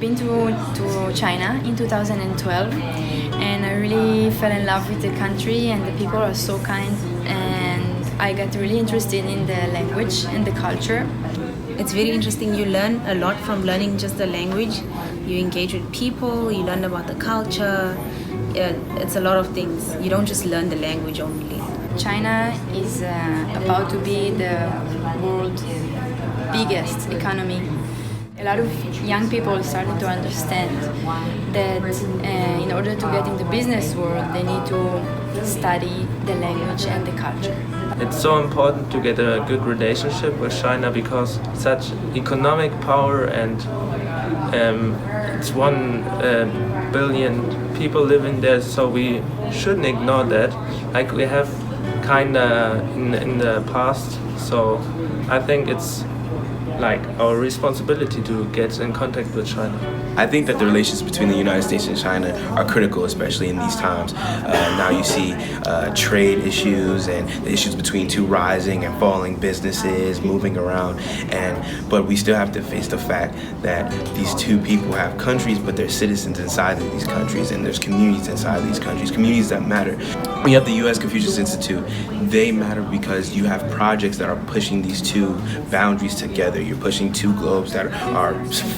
been to China in 2012, and I really fell in love with the country, and the people are so kind, and I got really interested in the language and the culture. It's very interesting. You learn a lot from learning just the language. You engage with people, you learn about the culture. It's a lot of things. You don't just learn the language only. China is about to be the world's biggest economy. A lot of young people started to understand that in order to get in the business world, they need to study the language and the culture. It's so important to get a good relationship with China because such economic power, and it's 1 billion people living there, so we shouldn't ignore that, like we have kinda in the past. So I think it's like our responsibility to get in contact with China. I think that the relations between the United States and China are critical, especially in these times. Now you see trade issues and the issues between two rising and falling businesses moving around, but we still have to face the fact that these two people have countries, but they're citizens inside of these countries, and there's communities inside of these countries, communities that matter. We have the US Confucius Institute. They matter because you have projects that are pushing these two boundaries together. You're pushing two globes that are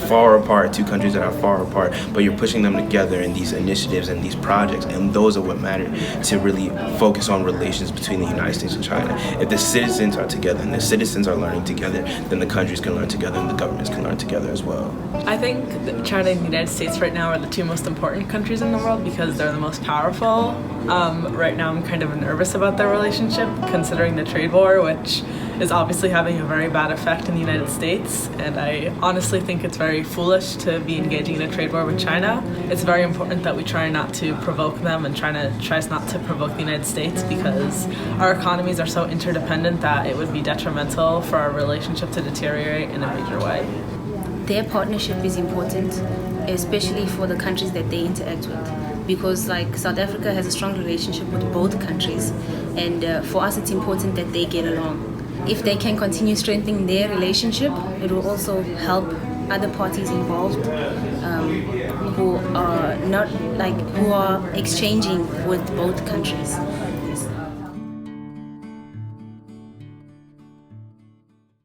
far apart, two countries that are far apart, but you're pushing them together in these initiatives and these projects, and those are what matter to really focus on relations between the United States and China. If the citizens are together and the citizens are learning together, then the countries can learn together and the governments can learn together as well. I think that China and the United States right now are the two most important countries in the world because they're the most powerful. Right now I'm kind of nervous about their relationship considering the trade war, which is obviously having a very bad effect in the United States, and I honestly think it's very foolish to be engaging in a trade war with China. It's very important that we try not to provoke them, and China tries not to provoke the United States, because our economies are so interdependent that it would be detrimental for our relationship to deteriorate in a major way. Their partnership is important, especially for the countries that they interact with, because like South Africa has a strong relationship with both countries, and for us it's important that they get along. If they can continue strengthening their relationship, it will also help other parties involved who are exchanging with both countries.